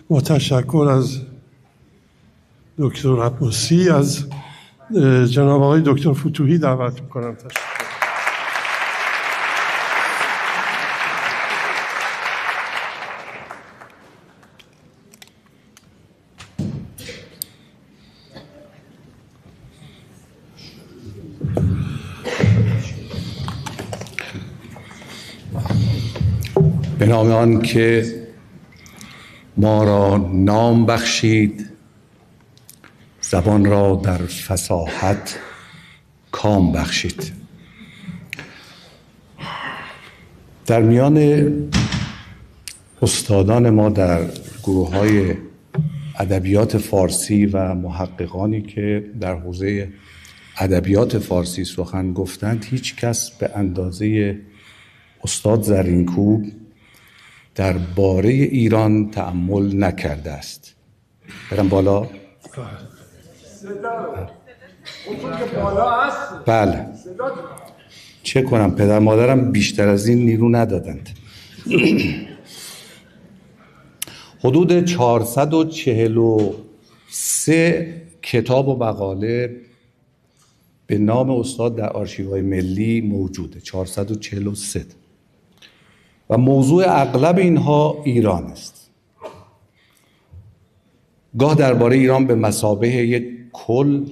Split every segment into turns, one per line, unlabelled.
با تشکر از دکتر عباسی، از جناب آقای دکتر فتوحی دعوت میکنم. تشکر.
به نام آن که ما را نام بخشید، زبان را در فصاحت کام بخشید. در میان استادان ما در گروه‌های ادبیات فارسی و محققانی که در حوزه ادبیات فارسی سخن گفتند، هیچ کس به اندازه استاد زرینکوب درباره ایران تأمل نکرده است. برم بالا. بله. چه کنم، پدر مادرم بیشتر از این نیرو ندادند. حدود 443 کتاب و مقاله به نام استاد در آرشیوهای ملی موجوده. 443 و موضوع اغلب اینها ایران است. گاه درباره ایران به مثابه یک کل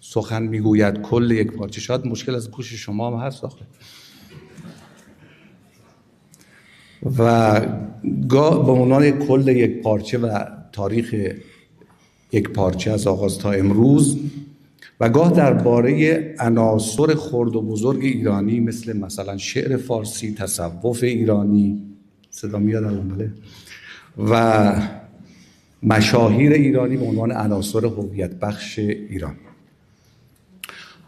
سخن میگوید، کل یک پارچه. شاید مشکل از گوش شما هم هست آخه. و گاه به عنوان کل یک پارچه و تاریخ یک پارچه از آغاز تا امروز، و گاه درباره عناصر خرد و بزرگ ایرانی مثلا شعر فارسی، تصوف ایرانی، صدا میاد الان؟ و مشاهیر ایرانی به عنوان عناصر هویت بخش ایران.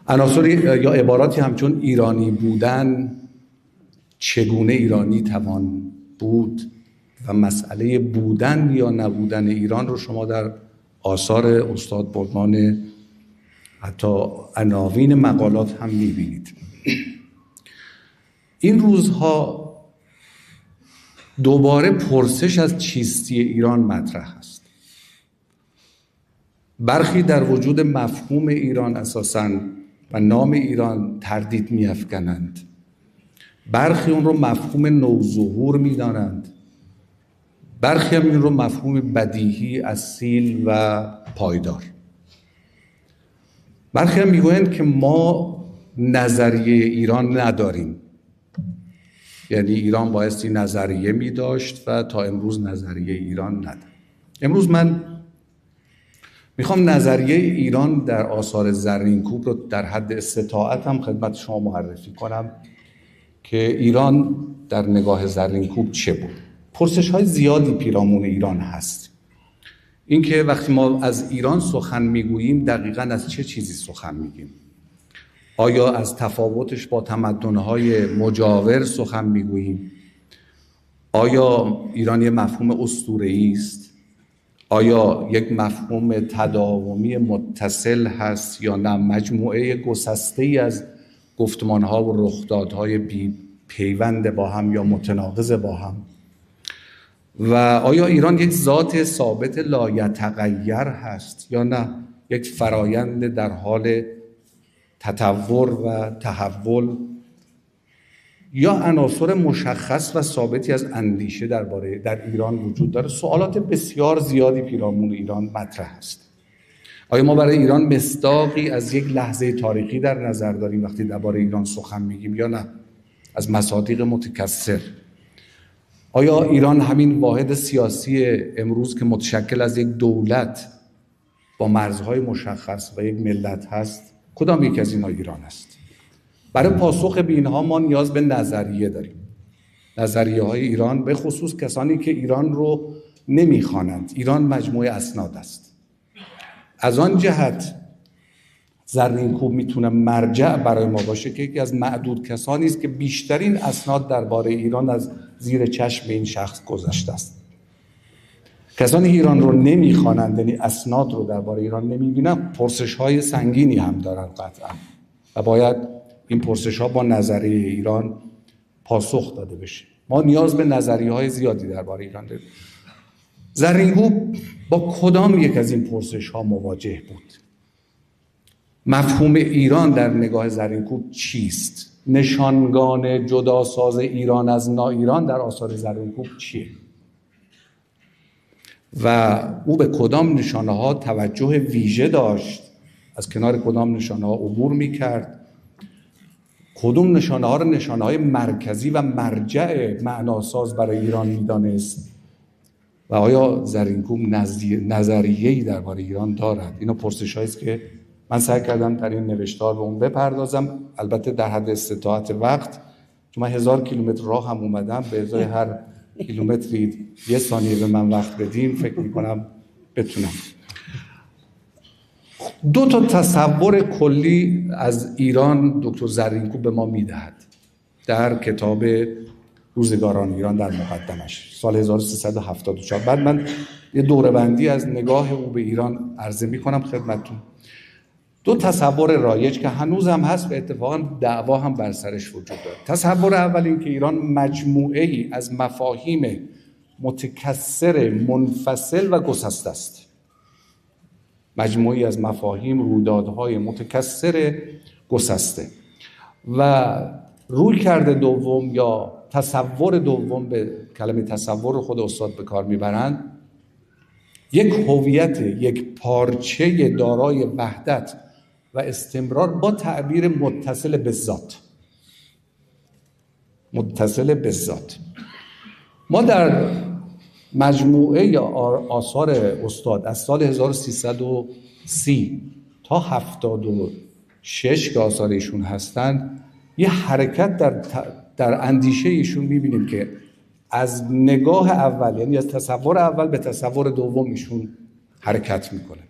عناصر یا عباراتی همچون ایرانی بودن، چگونه ایرانی توان بود و مسئله بودن یا نبودن ایران رو شما در آثار استاد به عنوان حتی عناوین مقالات هم می‌بینید. این روزها دوباره پرسش از چیستی ایران مطرح است. برخی در وجود مفهوم ایران اساساً و نام ایران تردید می‌افکنند. برخی اون رو مفهوم نوظهور می‌دانند. برخی هم این رو مفهوم بدیهی، اصیل و پایدار. برخی هم میگویند که ما نظریه ایران نداریم، یعنی ایران بایستی نظریه می داشت و تا امروز نظریه ایران نداره. امروز من میخوام نظریه ایران در آثار زرینکوب رو در حد استطاعتم خدمت شما معرفی کنم که ایران در نگاه زرینکوب چه بود. پرسش های زیادی پیرامون ایران هست. اینکه وقتی ما از ایران سخن میگوییم دقیقاً از چه چیزی سخن میگیم؟ آیا از تفاوتش با تمدن‌های مجاور سخن میگوییم؟ آیا ایران یک مفهوم اسطوره‌ای است؟ آیا یک مفهوم تداومی متصل هست یا نه مجموعه گسسته‌ای از گفتمان‌ها و رخدادهای بی پیوند با هم یا متناقض با هم؟ و آیا ایران یک ذات ثابت لایتغیر هست یا نه یک فرایند در حال تطور و تحول یا عناصر مشخص و ثابتی از اندیشه در ایران وجود داره؟ سوالات بسیار زیادی پیرامون ایران مطرح است. آیا ما برای ایران مصداقی از یک لحظه تاریخی در نظر داریم وقتی درباره ایران سخن میگیم یا نه از مصادیق متکثر؟ آیا ایران همین واحد سیاسی امروز که متشکل از یک دولت با مرزهای مشخص و یک ملت هست، کدام یک از اینها ایران است؟ برای پاسخ به اینها ما نیاز به نظریه داریم. نظریه های ایران، به خصوص کسانی که ایران رو نمیخوانند. ایران مجموعه اسناد است. از آن جهت زرینکوب میتونه مرجع برای ما باشه که یکی از معدود کسانی است که بیشترین اسناد درباره ایران از زیر چشم این شخص گذشته است. کسانی که ایران رو نمیخوانند، یعنی اسناد رو درباره ایران نمیبینند، پرسش‌های سنگینی هم دارن قطعا و باید این پرسش‌ها با نظریه ایران پاسخ داده بشه. ما نیاز به نظریه‌های زیادی درباره ایران داریم. زرینکوب با کدام یک از این پرسش ها مواجه بود؟ مفهوم ایران در نگاه زرینکوب چیست؟ نشانگان جداساز ایران از ناایران در آثار زرینکوب چیه؟ و او به کدام نشانه ها توجه ویژه داشت؟ از کنار کدام نشانه ها عبور می کرد؟ کدام نشانه ها را نشانه های مرکزی و مرجع معناساز برای ایران می دانست؟ و آیا زرینکوب نظریه‌ای درباره ایران دارد؟ اینا پرسش هایی است که من سعی کردم در این نوشتار به اون بپردازم، البته در حد استطاعت وقت، چون من 1000 کیلومتر راه هم اومدم، به ازای هر کیلومتری 1 ثانیه به من وقت بدیم فکر میکنم بتونم. 2 تا تصور کلی از ایران دکتر زرینکوب به ما میدهد در کتاب روزگاران ایران در مقدمش سال 1374. بعد من یه دوره‌بندی از نگاه او به ایران عرضه میکنم خدمتتون. 2 تصور رایج که هنوز هم هست و اتفاقا دعوا هم بر سرش وجود داره. تصور اول این که ایران مجموعه ای از مفاهیم متکثر، منفصل و گسسته است. مجموعی از مفاهیم، رویدادهای متکثر، گسسته. و رویکرد دوم یا تصور دوم، به کلمه تصور خود استاد به کار میبرند، یک هویت، یک پارچه دارای وحدت و استمرار با تعبیر متصل به ذات. متصل به ذات. ما در مجموعه یا آثار استاد از سال 1330 تا 76 که آثار ایشون هستند، یه حرکت در اندیشه ایشون میبینیم که از نگاه اول، یعنی از تصور اول به تصور دوم ایشون حرکت میکنه.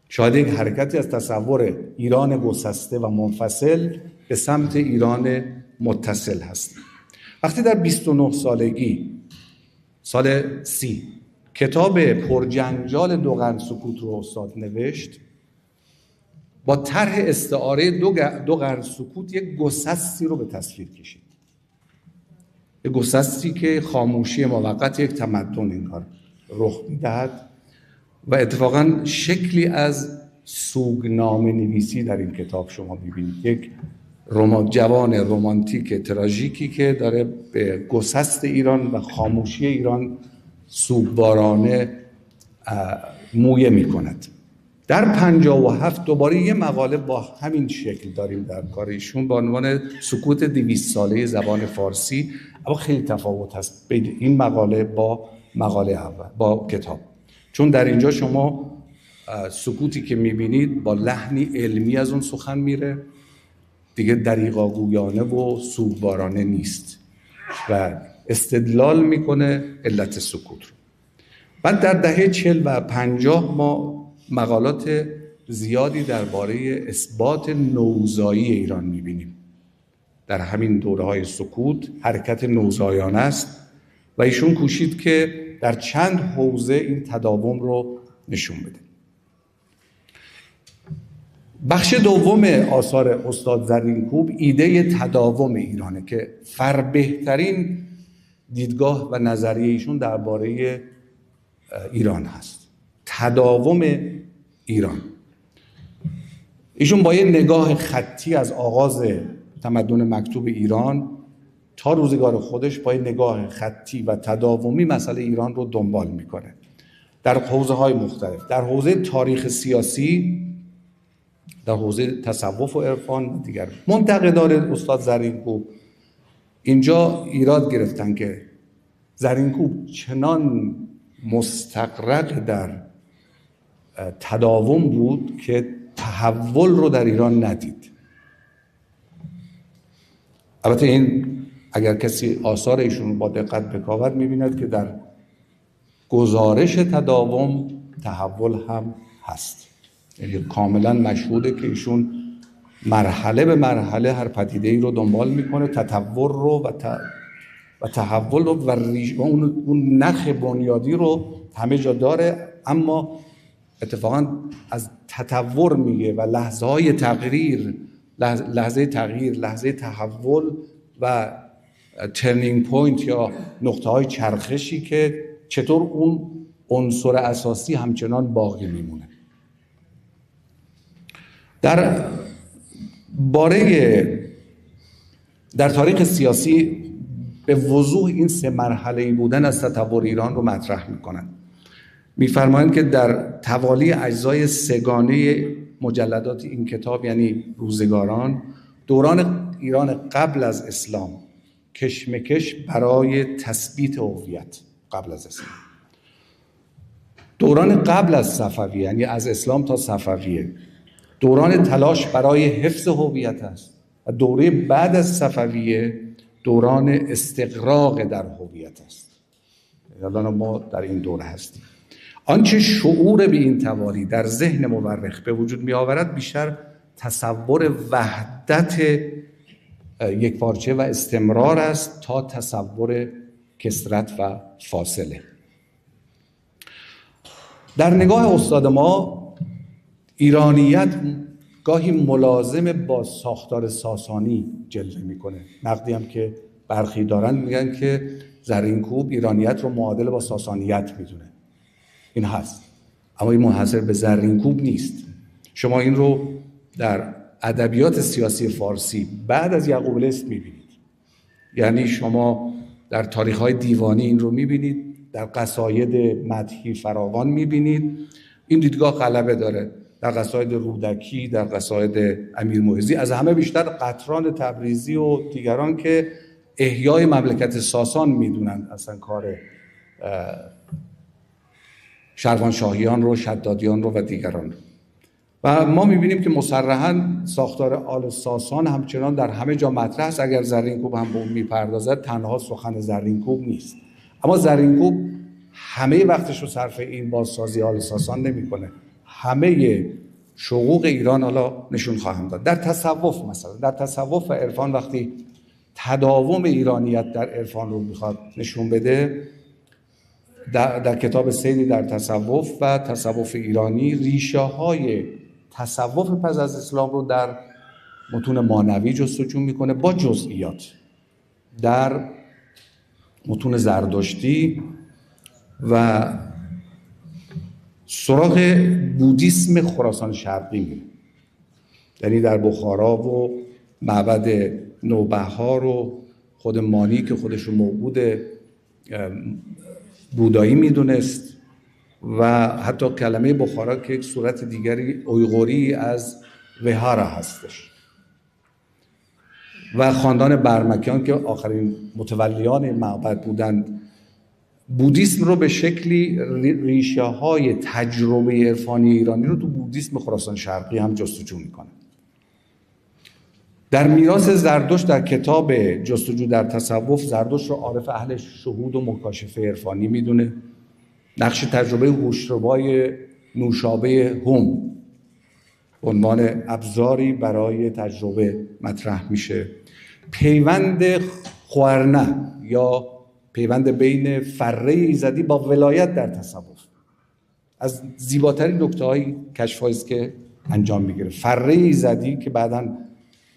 شاید یک حرکتی از تصور ایران گسسته و منفصل به سمت ایران متصل هست. وقتی در 29 سالگی سال 30 کتاب پرجنجال 2 قرن سکوت رو استاد نوشت، با طرح استعاره 2 قرن سکوت یک گسستی رو به تصویر کشید. یک گسستی که خاموشی موقت یک تمدن این کار رخ میدهد و اتفاقا شکلی از سوگنامه نویسی در این کتاب شما ببینید. یک جوان رمانتیک تراژیکی که داره به گسست ایران و خاموشی ایران سوگوارانه مویه می کند. در 57 دوباره یه مقاله با همین شکل داریم در کار ایشون با عنوان سکوت 200 ساله زبان فارسی، اما خیلی تفاوت هست بین این مقاله با مقاله اول، با کتاب. چون در اینجا شما سکوتی که میبینید با لحنی علمی از اون سخن میره، دیگه دریغاگویانه و سوگوارانه نیست و استدلال میکنه علت سکوت رو. بعد در دهه 40 و 50 ما مقالات زیادی درباره اثبات نوزایی ایران میبینیم. در همین دوره‌های سکوت حرکت نوزایانه است و ایشون کوشید که در چند حوزه این تداوم رو نشون بده. بخش دوم آثار استاد زرینکوب ایده تداوم ایرانه که فربهترین دیدگاه و نظریه ایشون درباره ایران هست. تداوم ایران. ایشون با یه نگاه خطی از آغاز تمدن مکتوب ایران تا روزگار خودش با یه نگاه خطی و تداومی مسئله ایران رو دنبال میکنه در حوزه‌های مختلف، در حوزه تاریخ سیاسی، در حوزه تصوف و عرفان و دیگر. منتقدان استاد زرینکوب اینجا ایراد گرفتن که زرینکوب چنان مستغرق در تداوم بود که تحول رو در ایران ندید. البته این اگر کسی آثار ایشون با دقت بکاود می‌بیند که در گزارش تداوم تحول هم هست. یعنی کاملا مشهوده که ایشون مرحله به مرحله هر پدیده‌ای رو دنبال میکنه، تطور رو و تحول رو و اون نخ بنیادی رو همه جا داره، اما اتفاقا از تطور میگه و لحظه تغییر، لحظه تحول و ترنینگ پوینت یا نقطه های چرخشی که چطور اون عنصر اساسی همچنان باقی میمونه. در تاریخ سیاسی به وضوح این 3 مرحله بودن از تطور ایران رو مطرح میکنن. میفرمایند که در توالی اجزای 3گانه مجلدات این کتاب، یعنی روزگاران، دوران ایران قبل از اسلام، کشمکش برای تثبیت هویت قبل از اسلام، دوران قبل از صفویه یعنی از اسلام تا صفویه، دوران تلاش برای حفظ هویت است و دوره بعد از صفویه دوران استغراق در هویت است. الان ما در این دوره هستیم. آنچه شعور به این توالی در ذهن مورخ به وجود می آورد بیشتر تصور وحدت یک پارچه و استمرار است تا تصور کثرت و فاصله. در نگاه استاد ما ایرانیت گاهی ملازم با ساختار ساسانی جلوه میکنه. نقدی هم که برخی دارن میگن که زرینکوب ایرانیت رو معادل با ساسانیت میدونه. این هست، اما این منحصر به زرینکوب نیست. شما این رو در ادبیات سیاسی فارسی بعد از یعقوب الاسم میبینید. یعنی شما در تاریخ‌های دیوانی این رو میبینید، در قصاید مدحی فراوان میبینید. این دیدگاه غلبه داره در قصاید رودکی، در قصاید امیر معیزی، از همه بیشتر قطران تبریزی و دیگران که احیای مملکت ساسان میدونند اصلا کار شروانشاهیان رو، شدادیان رو و دیگران رو. و ما میبینیم که مصرحاً ساختار آل ساسان همچنان در همه جا مطرح است. اگر زرینکوب هم به اون میپردازد تنها سخن زرینکوب نیست، اما زرینکوب همه وقتش رو صرف این بازسازی آل ساسان نمیکنه. همه شقوق ایران حالا نشون خواهم داد. در تصوف مثلا، در تصوف و عرفان وقتی تداوم ایرانیت در عرفان رو میخواد نشون بده، در کتاب سیری در تصوف و تصوف ایرانی ریشه های تصوف پس از اسلام رو در متون مانوی جستجو میکنه با جزئیات، در متون زردشتی و سراغ بودیسم خراسان شرقی میره. یعنی در بخارا و معبد نوبهار و خود مانی که خودش رو موعود بودایی میدونست و حتی کلمه بخارا که یک صورت دیگری اویغوری از وهارا هستش و خاندان برمکیان که آخرین متولیان این معبد بودند، بودیسم رو به شکلی ریشه های تجربه عرفانی ایرانی رو تو بودیسم خراسان شرقی هم جستجو میکنه. در میراث زردشت در کتاب جستجو در تصوف، زردشت رو عارف اهل شهود و مکاشفه عرفانی میدونه. نقش تجربه هوشربای نوشابه هم عنوان ابزاری برای تجربه مطرح میشه. پیوند خوارنه یا پیوند بین فره ایزدی با ولایت در تصوف از زیباترین نکته‌های کشف‌هایی است که انجام میگیره. فره ایزدی که بعداً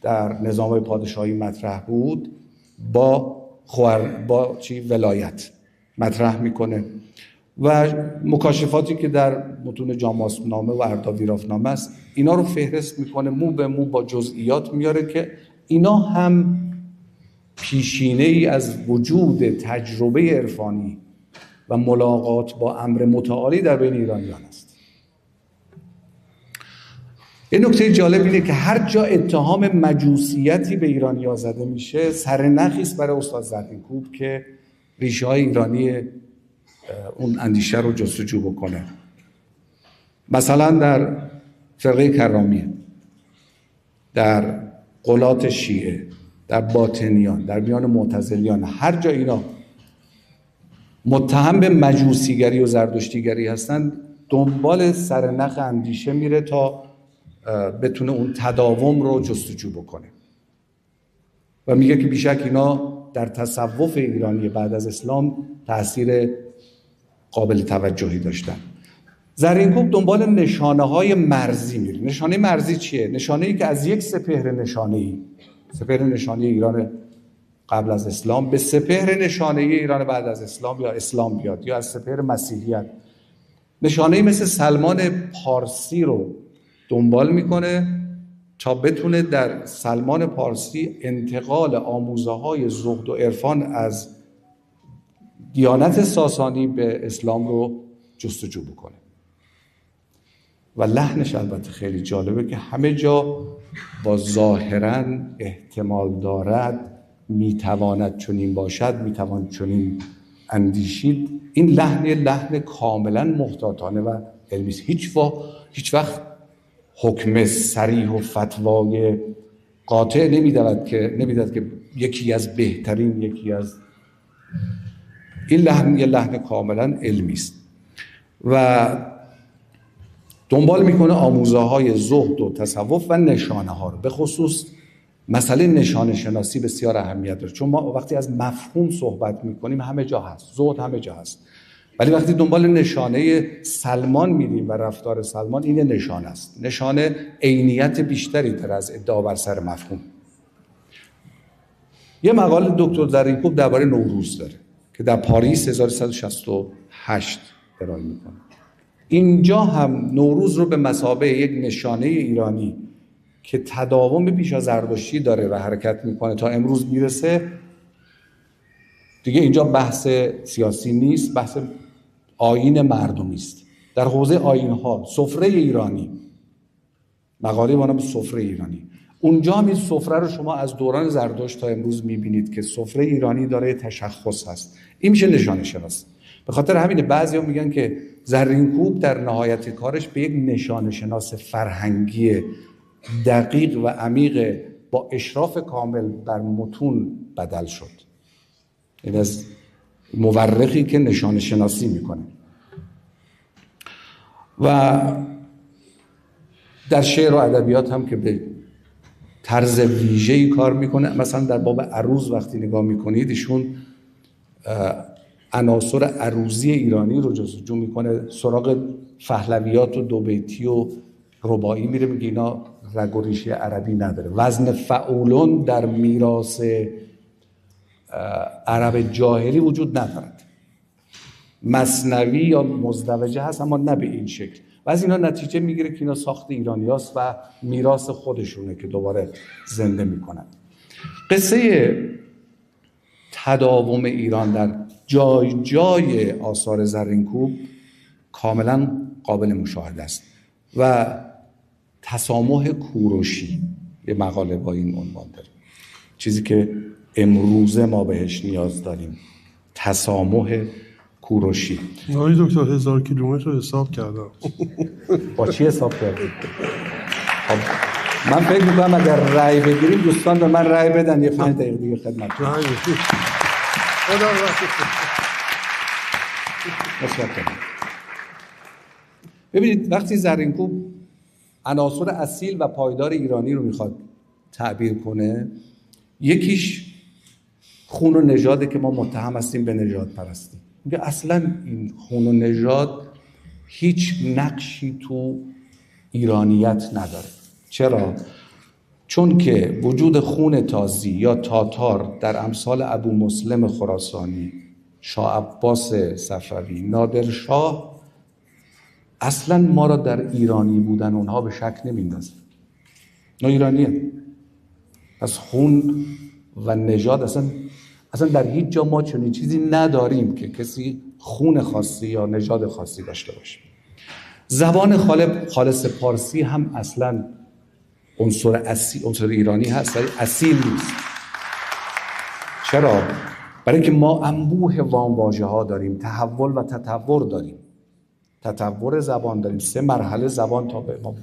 در نظام پادشاهی مطرح بود با ولایت مطرح میکنه و مکاشفاتی که در متون جاماسبنامه و ارداویرافنامه است اینا رو فهرست میکنه، مو به مو با جزئیات میاره که اینا هم پیشینه ای از وجود تجربه عرفانی و ملاقات با امر متعالی در بین ایرانیان است. این نکته جالب اینه که هر جا اتهام مجوسیتی به ایرانی‌ها زده میشه سرنخی است برای استاد زرینکوب که ریشه های ایرانی اون اندیشه رو جستجو بکنه. مثلا در فرقه کرامیه، در غلات شیعه، در باطنیان، در میان معتزلیان، هر جا اینا متهم به مجوسیگری و زردشتیگری هستن دنبال سرنخ اندیشه میره تا بتونه اون تداوم رو جستجو بکنه و میگه که بیشک اینا در تصوف ایرانی بعد از اسلام تأثیر قابل توجهی داشتن. زرینکوب دنبال نشانه های مرزی میره. نشانه مرزی چیه؟ نشانه‌ای که از یک سپهر نشانه ایران قبل از اسلام به سپهر نشانه ایران بعد از اسلام یا اسلام بیاد یا از سپهر مسیحیت. نشانه‌ای مثل سلمان پارسی رو دنبال میکنه تا بتونه در سلمان پارسی انتقال آموزه‌های زهد و عرفان از دیانت ساسانی به اسلام رو جستجو بکنه. و لحنش البته خیلی جالبه که همه جا با ظاهراً احتمال دارد، میتواند چنین باشد، میتوان چنین اندیشید. این لحن کاملا محتاطانه و علمی است. هیچ وقت حکم صریح و فتوای قاطع نمیدهد که یکی از بهترین، یکی از این لحن یه لحن کاملا علمی است و دنبال میکنه آموزه‌های زهد و تصوف و نشانه ها رو. به خصوص مسئله نشانه شناسی بسیار اهمیت داره، چون ما وقتی از مفهوم صحبت میکنیم همه جا هست، زهد همه جا هست، ولی وقتی دنبال نشانه سلمان میریم و رفتار سلمان، این نشانه است. نشانه عینیت بیشتری داره از ادعا بر سر مفهوم. یه مقاله دکتر زرینکوب درباره نوروز داره که در پاریس 1368 ارائه میکنه. اینجا هم نوروز رو به مثابه یک نشانه ایرانی که تداوم پیش از زرتشتی داره و حرکت میکنه تا امروز میرسه، دیگه اینجا بحث سیاسی نیست، بحث آیین مردمی است. در حوزه آیین ها سفره ایرانی، مقاله ما نام سفره ایرانی، اونجا هم این سفره رو شما از دوران زرتشت تا امروز میبینید که سفره ایرانی داره تشخص هست. این میشه نشانه شناسی. به خاطر همین بعضیا میگن که زرینکوب در نهایت کارش به یک نشانه شناس فرهنگی دقیق و عمیق با اشراف کامل بر متون بدل شد. این از مورخی که نشانه شناسی میکنه. و در شعر و ادبیات هم که به طرز ویژه‌ای کار میکنه. مثلا در باب عروض وقتی نگاه میکنید، ایشون عناصر عروضی ایرانی رو جستجو میکنه، سراغ پهلویات و دوبیتی و رباعی میره، میگه اینا رگ و ریشه عربی نداره. وزن فعولون در میراث عرب جاهلی وجود ندارد. مثنوی یا مزدوجه هست اما نه به این شکل. و از اینا نتیجه میگیره که اینا ساخت ایرانیاست و میراث خودشونه که دوباره زنده میکنن. قصه تداوم ایران در جای جای آثار زرینکوب کاملا قابل مشاهده است. و تسامح کوروشی، یه مقاله با این عنوان داره، چیزی که امروزه ما بهش نیاز داریم، تسامح کوروشی.
آقای دکتر 1000 کیلومتر رو حساب کردم.
با چی حساب کردید؟ من فکر میکنم اگر رأی بگیریم دوستان به من رأی بدن، یه 5 دقیقه دیگه خدمت کنم. ببینید وقتی زرینکوب عناصر اصیل و پایدار ایرانی رو میخواد تعبیر کنه، یکیش خون و نژاده که ما متهم هستیم به نژاد پرستی. میگه اصلا این خون و نژاد هیچ نقشی تو ایرانیت نداره. چرا؟ چون که وجود خون تازی یا تاتار در امثال ابو مسلم خراسانی، شاه عباس صفوی، نادر شاه اصلا ما را در ایرانی بودن اونها به شک نمیندازه. نه ایرانیه. از خون و نژاد اصلا در هیچ جا ما چنین چیزی نداریم که کسی خون خاصی یا نژاد خاصی داشته باشه. زبان خالص پارسی هم اصلا عنصر ایرانی هست ولی اصیل نیست. چرا؟ برای اینکه ما انبوه وامواژه ها داریم، تحول و تطور داریم، تطور زبان داریم، 3 مرحله زبان تا به ما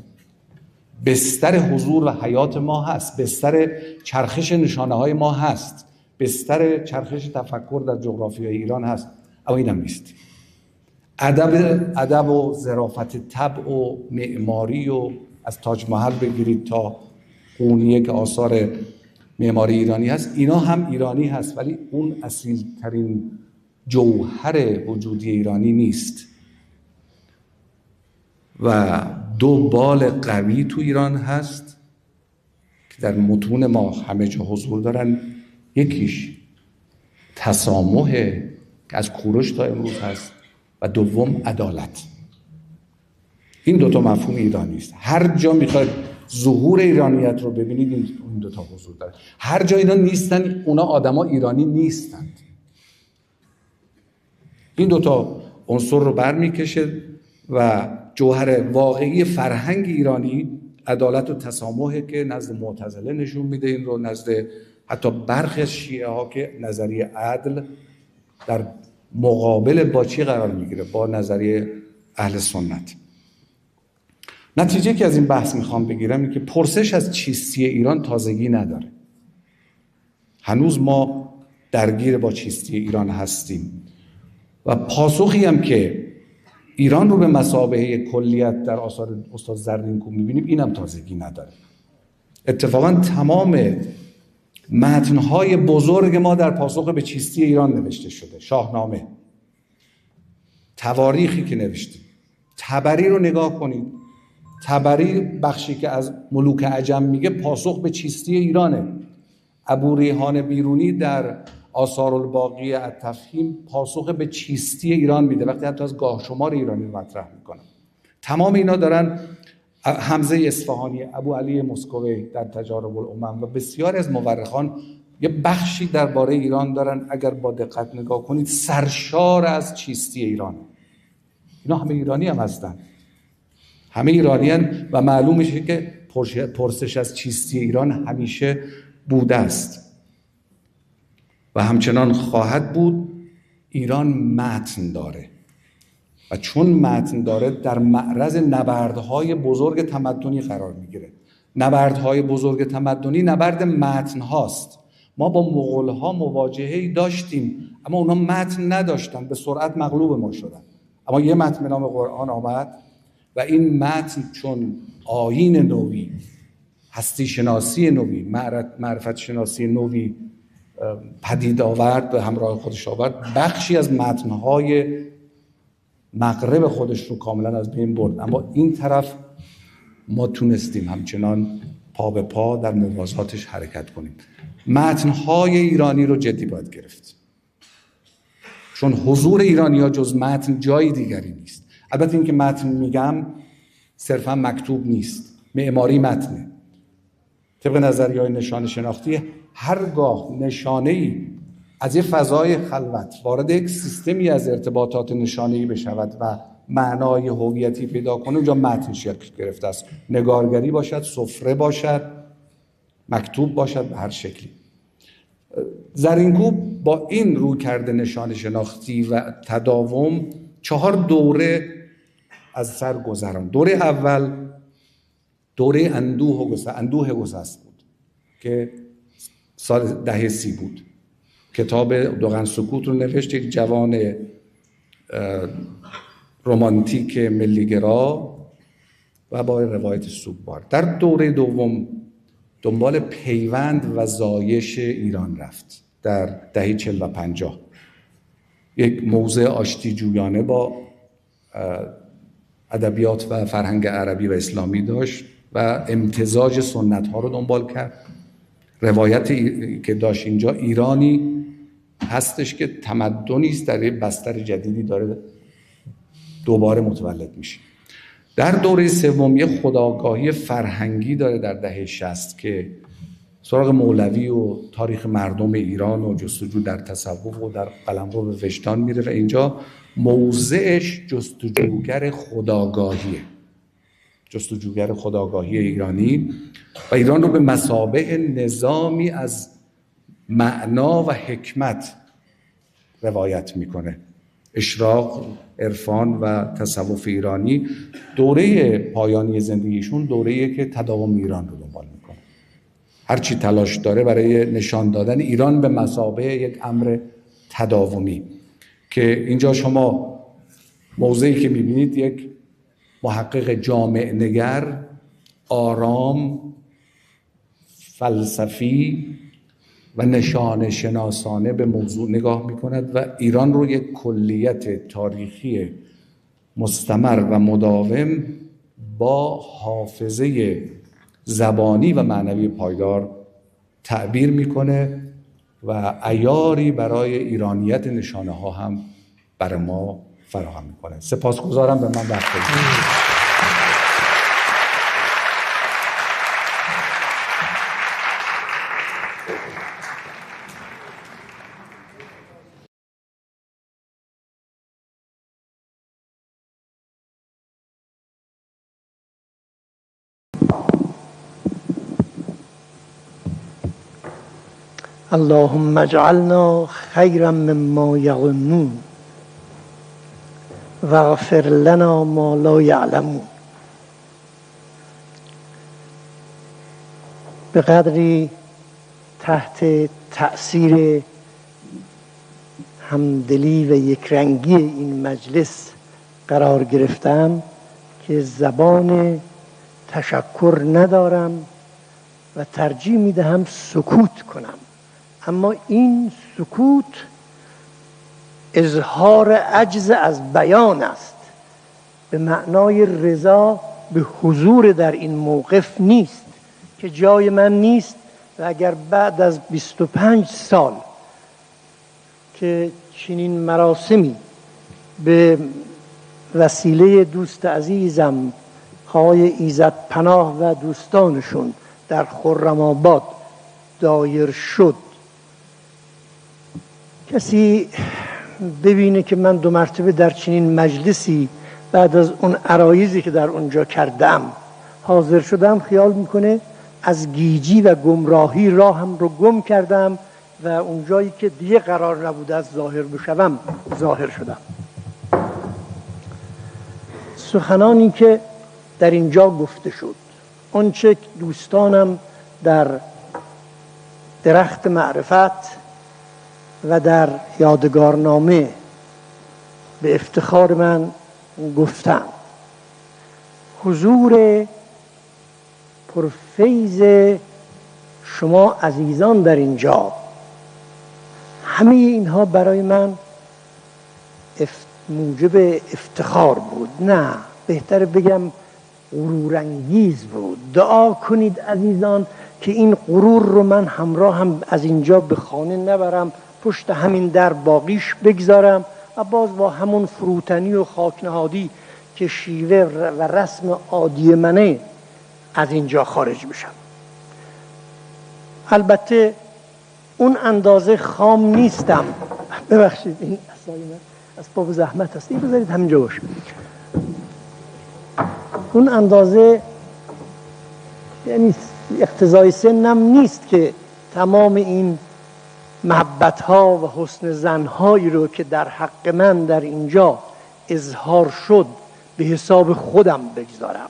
بستر حضور و حیات ما هست، بستر چرخش نشانه های ما هست، بستر چرخش تفکر در جغرافیای ایران هست. اما این هم نیست. ادب و ظرافت طبع و معماری و از تاج محل بگیرید تا قونیه که آثار معماری ایرانی هست، اینا هم ایرانی هست ولی اون اصیل ترین جوهر وجودی ایرانی نیست. و 2 بال قوی تو ایران هست که در متون ما همه جا حضور دارن. یکیش تسامح که از کوروش تا امروز هست و دوم عدالت. این دوتا مفهوم ایرانی است. هر جا میخواید ظهور ایرانیت رو ببینید این دوتا حضور داره. هر جا اینا نیستن اونا آدما ایرانی نیستند. این دوتا عنصر رو برمیکشه و جوهر واقعی فرهنگ ایرانی عدالت و تسامحه که نزد معتزله نشون میده این رو، نزد حتی برخی از شیعه ها که نظریه عدل در مقابل با چی قرار میگیره؟ با نظریه اهل سنت. نتیجه که از این بحث میخوام بگیرم اینه که پرسش از چیستی ایران تازگی نداره. هنوز ما درگیر با چیستی ایران هستیم و پاسخی هم که ایران رو به مثابه کلیت در آثار استاد زرینکو میبینیم اینم تازگی نداره. اتفاقا تمام متنهای بزرگ ما در پاسخ به چیستی ایران نوشته شده. شاهنامه، تواریخی که نوشتیم، طبری رو نگاه کنید. طبری بخشی که از ملوک عجم میگه پاسخ به چیستی ایرانه. ابو ریحان بیرونی در آثار الباقی التفهیم پاسخ به چیستی ایران میده وقتی حتی از گاه شمار ایرانی رو مطرح میکنه. تمام اینا دارن. حمزه اصفهانی، ابو علی مسکوی در تجارب الامم و بسیاری از مورخان یه بخشی درباره ایران دارن. اگر با دقت نگاه کنید سرشار از چیستی ایران. اینا همه ایرانی هم هستن، همه ایرانی هستن و معلوم میشه که پرسش از چیستی ایران همیشه بوده است و همچنان خواهد بود. ایران متن داره و چون متن داره در معرض نبردهای بزرگ تمدنی قرار میگیره. نبردهای بزرگ تمدنی نبرد متن هاست. ما با مغول ها مواجهه‌ای داشتیم اما اونا متن نداشتن، به سرعت مغلوب ما شدن. اما یه متن به نام قرآن آمد و این متن چون آیین نوی، هستی شناسی نوی، معرفت شناسی نوی پدید آورد، به همراه خودش آورد، بخشی از متنهای مغرب خودش رو کاملا از بین برد. اما این طرف ما تونستیم همچنان پا به پا در موازاتش حرکت کنیم. متنهای ایرانی رو جدی باید گرفت، چون حضور ایرانی ها جز متن جای دیگری نیست. البته این که متن میگم صرفا مکتوب نیست، معماری متنه. طبق نظریه‌های نشان شناختی هرگاه نشانه‌ای از یه فضای خلوت وارد یک سیستمی از ارتباطات نشانه‌ای بشود و معنای هویتی پیدا کنه اونجا متن شکل گرفته است. نگارگری باشد، سفره باشد، مکتوب باشد، به هر شکلی. زرینکو با این رویکرد نشان شناختی و تداوم 4 دوره از سر گذران. دوره اول دوره اندوه گسست بود که سال دهه 30 بود. کتاب دوغن سکوت رو نوشت، یک جوان رمانتیک ملیگرا و با روایت سوگوار. در دوره دوم دنبال پیوند و زایش ایران رفت. در دهه 40 و 50 یک موضع آشتی جویانه با ادبیات و فرهنگ عربی و اسلامی داشت و امتزاج سنت ها رو دنبال کرد. روایتی که داشت اینجا ایرانی هستش که تمدنی است در یک بستر جدیدی داره دوباره متولد میشه. در دوره سوم یه خودآگاهی فرهنگی داره در دهه 60 که سراغ مولوی و تاریخ مردم ایران و جستجو در تصوف و در قلمرو به وجدان میره و اینجا موضعش جستجوگر خودآگاهیه، جستجوگر خودآگاهی ایرانی و ایران رو به مثابه نظامی از معنا و حکمت روایت میکنه. اشراق، عرفان و تصوف ایرانی دوره پایانی زندگیشون دوره‌ایه که تداوم ایران رو دنبال میکنه. هرچی تلاش داره برای نشان دادن ایران به مثابه یک امر تداومی که اینجا شما موضعی که میبینید یک محقق جامع نگر، آرام، فلسفی و نشان شناسانه به موضوع نگاه میکند و ایران رو یک کلیت تاریخی مستمر و مداوم با حافظه زبانی و معنوی پایدار تعبیر میکنه و عیاری برای ایرانیت نشانه ها هم برای ما فراهم میکنه. سپاسگزارم به من وقت دادید.
اللهم اجعلنا خیرا مما یظنون واغفر لنا ما لا یعلمون. به قدری تحت تأثیر همدلی و یکرنگی این مجلس قرار گرفتم که زبان تشکر ندارم و ترجیح میدهم سکوت کنم، اما این سکوت اظهار عجز از بیان است، به معنای رضا به حضور در این موقف نیست که جای من نیست و اگر بعد از 25 سال که چنین مراسمی به وسیله دوست عزیزم آقای ایزد پناه و دوستانشون در خرم‌آباد دایر شد، کسی ببینه که من 2 مرتبه در چنین مجلسی بعد از اون عرایضی که در اونجا کردم حاضر شدم، خیال میکنه از گیجی و گمراهی راهم رو گم کردم و اونجایی که دیگه قرار نبوده از ظاهر بشوم ظاهر شدم. سخنانی که در اینجا گفته شد، آنچه که دوستانم در درخت معرفت و در یادگارنامه به افتخار من گفتم، حضور پرفیض شما عزیزان در اینجا، همه اینها برای من موجب افتخار بود، نه بهتر بگم غرورانگیز بود. دعا کنید عزیزان که این غرور رو من همراه هم از اینجا به خانه نبرم، پشت همین در باقیش بگذارم و باز با همون فروتنی و خاکنهادی که شیوه و رسم عادی منه از اینجا خارج بشم. البته اون اندازه خام نیستم، ببخشید این اصلا من از باب زحمت هست، این بذارید همینجا باشه. اون اندازه یعنی اقتضای سنم نیست که تمام این محبت ها و حسن زن هایی رو که در حق من در اینجا اظهار شد به حساب خودم بگذارم.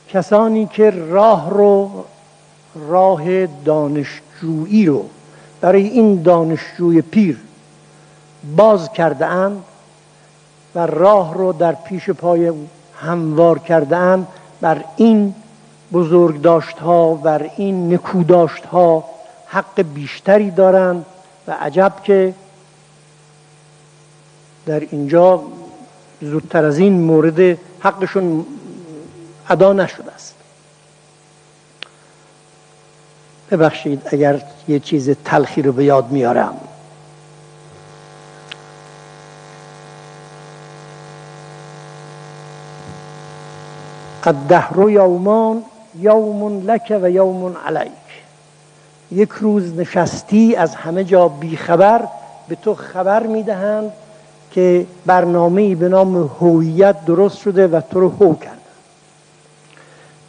کسانی که راه دانشجویی رو برای این دانشجوی پیر باز کرده اند و راه رو در پیش پای هموار کرده اند، بر این بزرگداشت ها، بر این نکوداشت ها حق بیشتری دارند و عجب که در اینجا زودتر از این مورد حقشون ادا نشده است. ببخشید اگر یه چیز تلخی رو به یاد میارم. الدهر یومان، یوم لک و یوم علیک. یک روز نشستی از همه جا بیخبر، به تو خبر میدهند که برنامه‌ای به نام هویت درست شده و تو رو هو کردن.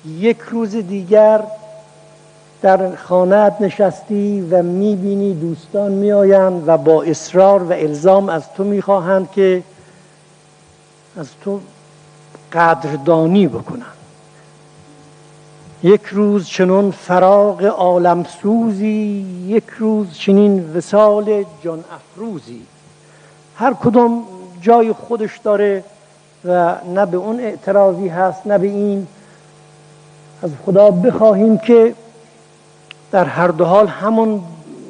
یک روز دیگر در خانه‌ات نشستی و میبینی دوستان میآیند و با اصرار و الزام از تو میخواهند که از تو قدردانی بکنند. یک روز چنون فراق عالم سوزی، یک روز چنین وصال جان افروزی. هر کدوم جای خودش داره و نه به اون اعتراضی هست نه به این. از خدا بخواهیم که در هر دو حال همون،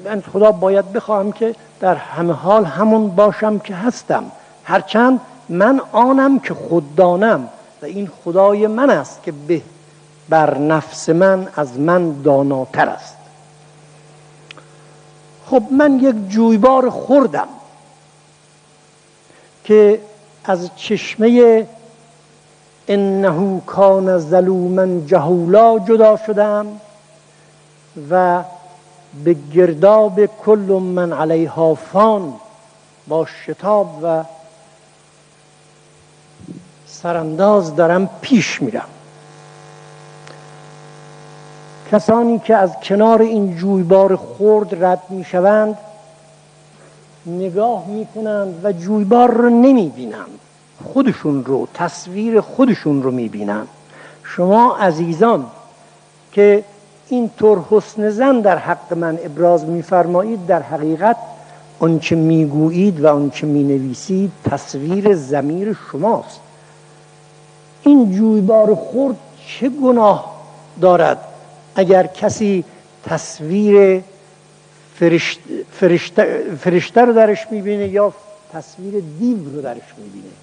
من خدا باید بخواهم که در همه حال همون باشم که هستم، هرچند من آنم که خود دانم و این خدای من است که به بر نفس من از من داناتر است. خب من یک جویبار خوردم که از چشمه انه کان ظلوما جهولا جدا شدم و به گرداب کل من علیها فان با شتاب و سرانداز دارم پیش میرم. کسانی که از کنار این جویبار خرد رد میشوند نگاه میکنند و جویبار رو نمیبینند، خودشون رو، تصویر خودشون رو میبینند. شما عزیزان که اینطور حسن ظن در حق من ابراز میفرمایید، در حقیقت آنچه میگویید و آنچه مینویسید تصویر ضمیر شماست. این جویبار خرد چه گناه دارد اگر کسی تصویر فرشته رو درش میبینه یا تصویر دیو رو درش میبینه؟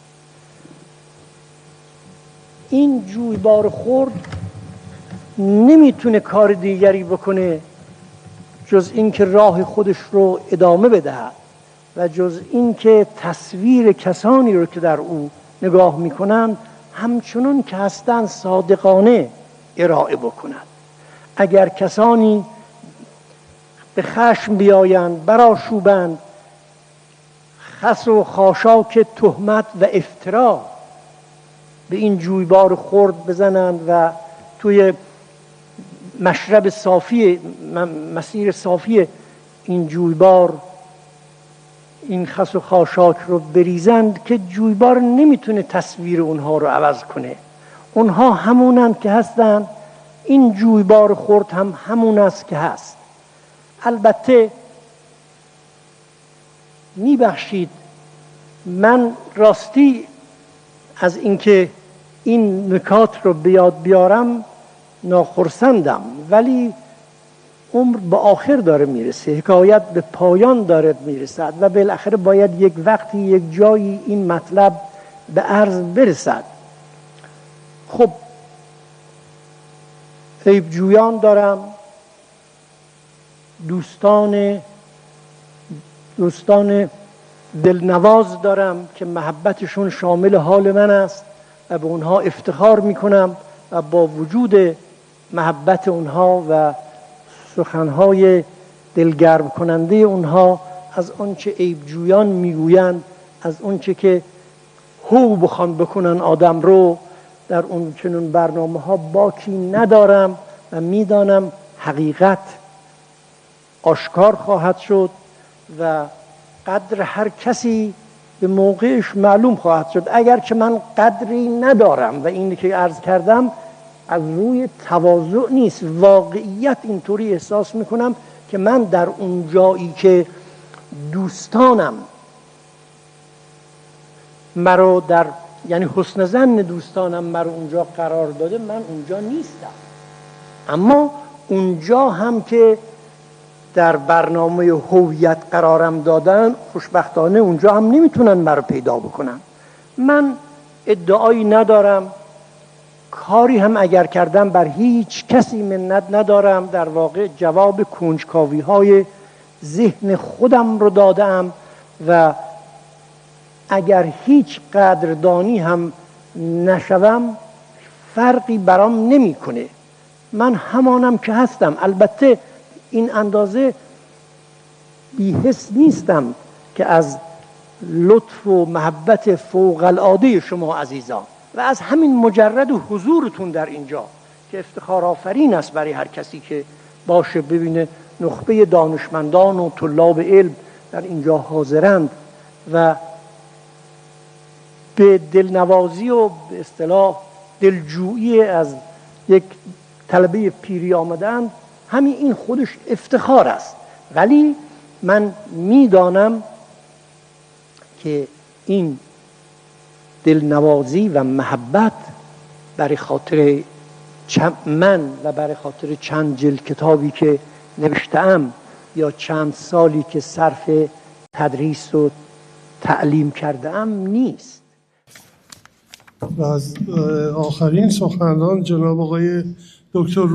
این جویبار خرد نمیتونه کار دیگری بکنه جز اینکه راه خودش رو ادامه بدهد و جز اینکه تصویر کسانی رو که در او نگاه میکنند همچنان که هستند صادقانه ارائه بکند. اگر کسانی به خشم بیایند، برآشوبند، خس و خاشاک تهمت و افترا به این جویبار خرد بزنند و توی مشرب صافی، مسیر صافی این جویبار این خس و خاشاک رو بریزند، که جویبار نمیتونه تصویر اونها رو عوض کنه. اونها همونند که هستند، این جویبار خرد هم همون است که هست. البته میبخشید من راستی از اینکه این نکات رو بیاد بیارم ناخرسندم، ولی عمر به آخر داره میرسه، حکایت به پایان داره میرسد و بالاخره باید یک وقتی یک جایی این مطلب به عرض برسد. خب عیب جویان دارم، دوستان دلنواز دارم که محبتشون شامل حال من است و به اونها افتخار میکنم و با وجود محبت اونها و سخنهای دلگرم کننده اونها از آنچه عیب جویان میگویند، از آنچه که هو بخوان بکنن آدم رو، در اون چنون برنامه ها باکی ندارم و میدانم حقیقت آشکار خواهد شد و قدر هر کسی به موقعش معلوم خواهد شد. اگر که من قدری ندارم و اینی که عرض کردم از روی تواضع نیست، واقعیت اینطوری احساس میکنم که من در اون جایی که دوستانم مرا در یعنی حسن ظن دوستانم مرا اونجا قرار داده، من اونجا نیستم. اما اونجا هم که در برنامه هویت قرارم دادن، خوشبختانه اونجا هم نمیتونن مرا پیدا بکنن. من ادعایی ندارم، کاری هم اگر کردم بر هیچ کسی منت ندارم. در واقع جواب کنجکاوی های ذهن خودم رو دادم و اگر هیچ قدردانی هم نشوم فرقی برام نمیکنه. من همانم که هستم. البته این اندازه بی‌حس نیستم که از لطف و محبت فوق العاده شما عزیزان و از همین مجرد حضورتون در اینجا که افتخار آفرین است برای هر کسی که باشه ببینه نخبه دانشمندان و طلاب علم در اینجا حاضرند و به دلنوازی و به اصطلاح دلجویی از یک طلبه پیری آمدند. همین این خودش افتخار است. ولی من میدانم که این دلنوازی و محبت برای خاطر من و برای خاطر چند جلد کتابی که نوشتم یا چند سالی که صرف تدریس و تعلیم کردم نیست.
و از آخرین سخنران جناب آقای دکتر